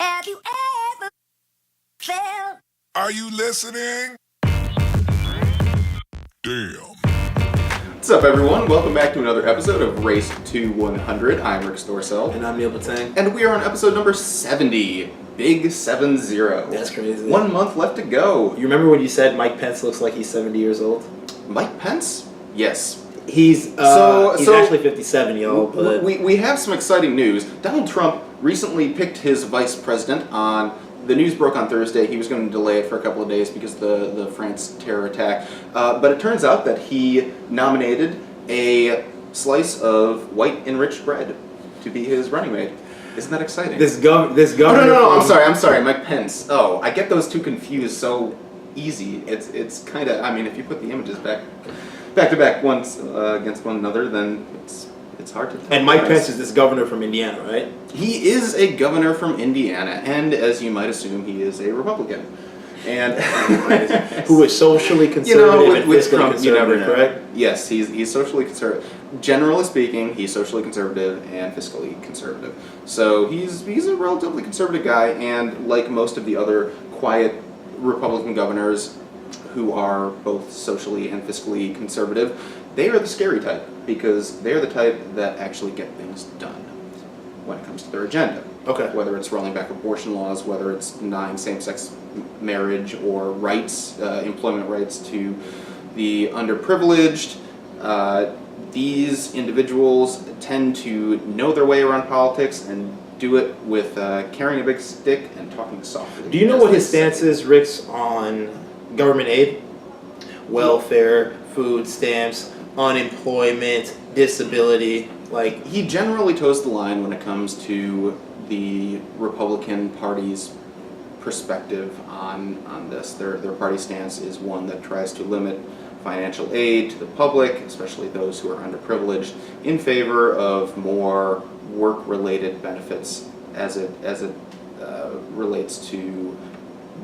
Have you ever felt? Are you listening? Damn. What's up, everyone? Welcome back to another episode of Race to 100. I'm Rick Storsell. And I'm Neil Batang. And we are on episode number 70. Big 70. That's crazy. 1 month left to go. You remember when you said Mike Pence looks like he's 70 years old? Mike Pence? Yes. He's actually 57, y'all. But We have some exciting news. Donald Trump recently picked his vice president on... The news broke on Thursday. He was going to delay it for a couple of days because of the France terror attack. But it turns out that he nominated a slice of white enriched bread to be his running mate. Isn't that exciting? this governor. No. I'm sorry. Mike Pence. Oh, I get those two confused so easy. It's kind of. I mean, if you put the images back to back once against one another, then it's hard to tell. And Mike Pence is this governor from Indiana, right? He is a governor from Indiana, and as you might assume, he is a Republican. And who is socially conservative and with fiscally Trump, conservative, you never know. correct? Yes, he's socially conservative. Generally speaking, he's socially conservative and fiscally conservative. So he's a relatively conservative guy, and like most of the other quiet Republican governors who are both socially and fiscally conservative, they are the scary type, because they're the type that actually get things done when it comes to their agenda. Okay. Whether it's rolling back abortion laws, whether it's denying same-sex marriage or rights, employment rights to the underprivileged, these individuals tend to know their way around politics and do it with carrying a big stick and talking softly. Do you know what his stance is, Rick's, on government aid? Welfare, food stamps, unemployment, disability, like... He generally toes the line when it comes to the Republican Party's perspective on this. Their party stance is one that tries to limit financial aid to the public, especially those who are underprivileged, in favor of more work-related benefits as it relates to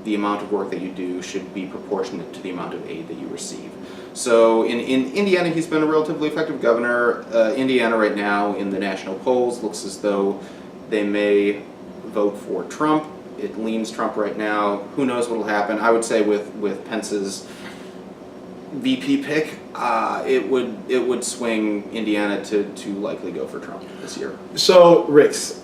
the amount of work that you do should be proportionate to the amount of aid that you receive. So in Indiana, he's been a relatively effective governor. Indiana right now in the national polls looks as though they may vote for Trump. It leans Trump right now. Who knows what will happen? I would say with Pence's VP pick, it would swing Indiana to likely go for Trump this year. So, Ricks,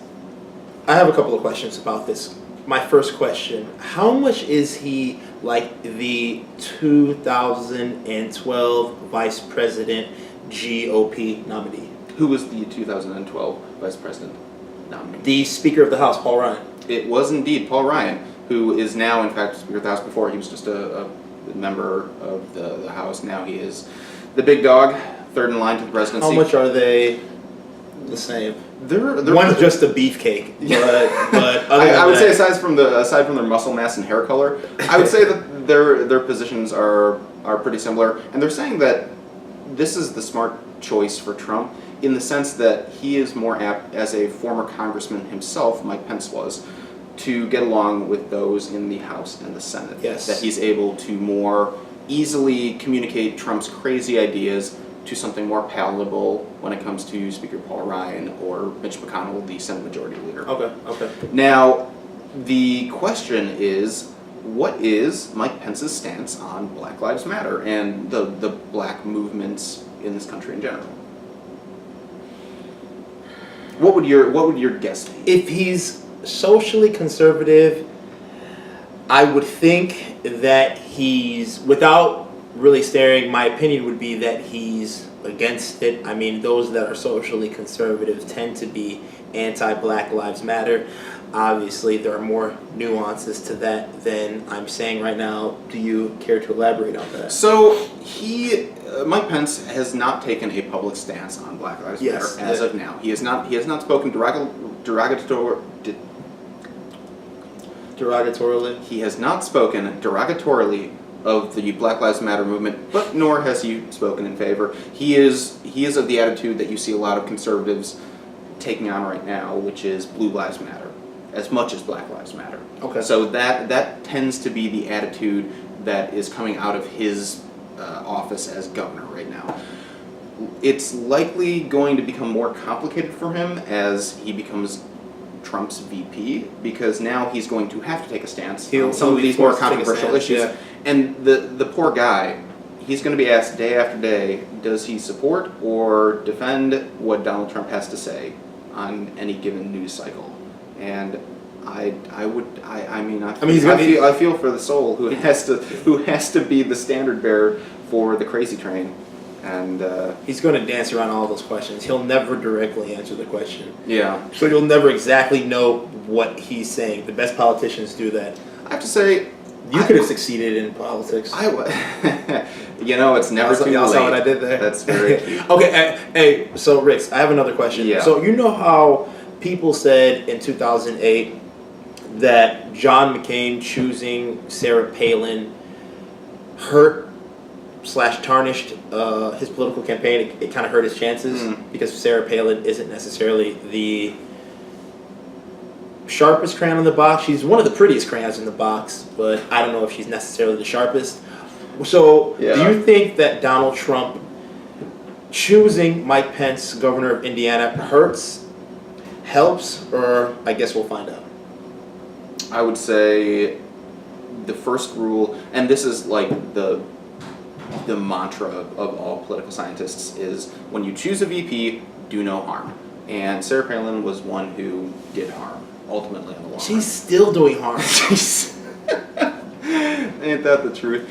I have a couple of questions about this. My first question, how much is he like the 2012 Vice President GOP nominee? Who was the 2012 Vice President nominee? The Speaker of the House, Paul Ryan. It was indeed Paul Ryan, who is now, in fact, Speaker of the House. Before, he was just a member of the House. Now he is the big dog, third in line to the presidency. How much are they the same? They're One's just a beefcake, but I would say aside from their muscle mass and hair color, I would say that their positions are pretty similar, and they're saying that this is the smart choice for Trump in the sense that he is more apt, as a former congressman himself, Mike Pence was, to get along with those in the House and the Senate. Yes. That he's able to more easily communicate Trump's crazy ideas to something more palatable when it comes to Speaker Paul Ryan or Mitch McConnell, the Senate Majority Leader. Okay. Now, the question is, what is Mike Pence's stance on Black Lives Matter and the black movements in this country in general? What would your guess be? If he's socially conservative, I would think that he's, without really staring, my opinion would be that he's against it. I mean, those that are socially conservative tend to be anti-Black Lives Matter. Obviously, there are more nuances to that than I'm saying right now. Do you care to elaborate on that? So Mike Pence has not taken a public stance on Black Lives Matter as of now. He has not spoken derogatorily. He has not spoken derogatorily of the Black Lives Matter movement, but nor has he spoken in favor. He is of the attitude that you see a lot of conservatives taking on right now, which is Blue Lives Matter, as much as Black Lives Matter. Okay. So that tends to be the attitude that is coming out of his office as governor right now. It's likely going to become more complicated for him as he becomes Trump's VP, because now he's going to have to take a stance He'll on some of be these more forced to take a controversial stance, issues. yeah. And the poor guy, he's going to be asked day after day, does he support or defend what Donald Trump has to say on any given news cycle? And I feel for the soul who has to be the standard bearer for the crazy train. And He's going to dance around all those questions. He'll never directly answer the question. yeah, So you'll never exactly know what he's saying. The best politicians do that. I have to say, You could have succeeded in politics. It's never too late. Y'all saw what I did there? That's very cute. Okay, hey, so Rix, I have another question. Yeah. So you know how people said in 2008 that John McCain choosing Sarah Palin hurt/tarnished his political campaign? It kind of hurt his chances because Sarah Palin isn't necessarily the sharpest crayon in the box. She's one of the prettiest crayons in the box, but I don't know if she's necessarily the sharpest. So, Yeah. do you think that Donald Trump choosing Mike Pence, governor of Indiana, helps, or I guess we'll find out? I would say the first rule, and this is like the mantra of all political scientists, is when you choose a VP, do no harm. And Sarah Palin was one who did harm, ultimately in the long run. She's still doing harm. Ain't that the truth?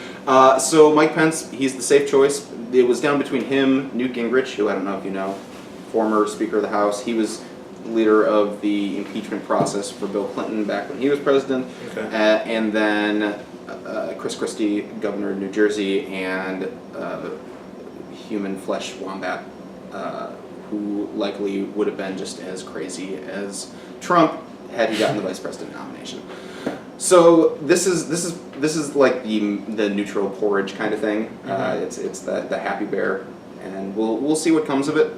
So Mike Pence, he's the safe choice. It was down between him, Newt Gingrich, who I don't know if you know, former Speaker of the House. He was leader of the impeachment process for Bill Clinton back when he was president. Okay. And then Chris Christie, governor of New Jersey, and human flesh wombat, who likely would have been just as crazy as Trump had he gotten the vice president nomination. So this is like the neutral porridge kind of thing. It's the happy bear, and we'll see what comes of it.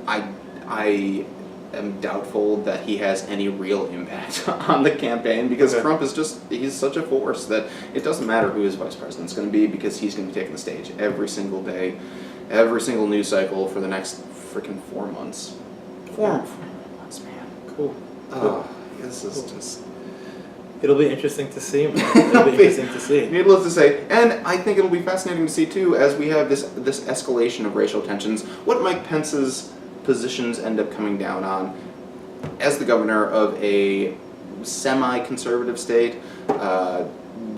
I am doubtful that he has any real impact on the campaign, because Trump is he's such a force that it doesn't matter who his vice president's going to be, because he's going to be taking the stage every single day, every single news cycle for the next freaking 4 months. 4 months, man. Cool. Oh, this is just. It'll be interesting to see. It'll be interesting to see. Needless to say, and I think it'll be fascinating to see too, as we have this escalation of racial tensions, what Mike Pence's positions end up coming down on as the governor of a semi-conservative state.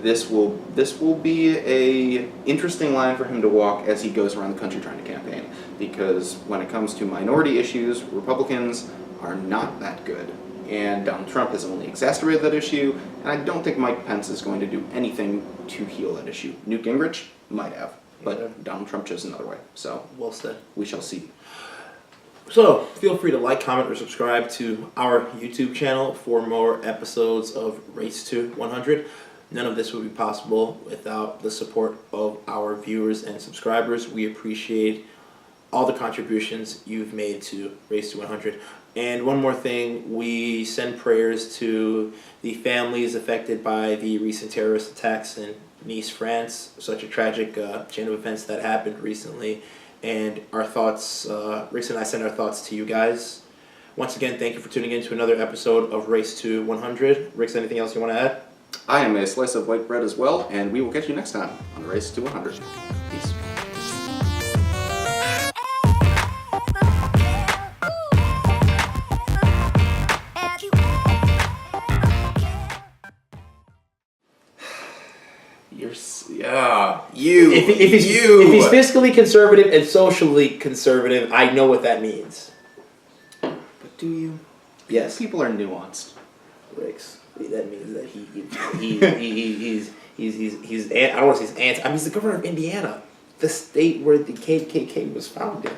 This will be a interesting line for him to walk as he goes around the country trying to campaign, because when it comes to minority issues, Republicans are not that good. And Donald Trump has only exacerbated that issue, and I don't think Mike Pence is going to do anything to heal that issue. Newt Gingrich might have, but Donald Trump chose another way. So Well said. we shall see. So, feel free to like, comment, or subscribe to our YouTube channel for more episodes of Race to 100. None of this would be possible without the support of our viewers and subscribers. We appreciate all the contributions you've made to Race to 100. And one more thing, we send prayers to the families affected by the recent terrorist attacks in Nice, France. Such a tragic chain of events that happened recently. And our thoughts, Rix and I send our thoughts to you guys. Once again, thank you for tuning in to another episode of Race to 100. Rix, anything else you want to add? I am a slice of white bread as well, and we will catch you next time on Race to 100. Peace. If he's fiscally conservative and socially conservative, I know what that means. But do you? Yes. People are nuanced. Rix, that means that he's I don't want to say he's anti. I mean, he's the governor of Indiana, the state where the KKK was founded.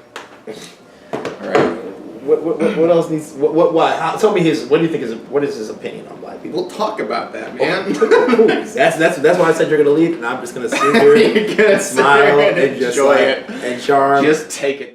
All right. What else needs? What? Tell me what do you think what is his opinion on black people? We'll talk about that, man. That's why I said you're gonna leave, and I'm just gonna sit here, You're gonna smile, sit here and just enjoy it and charm. Just take it.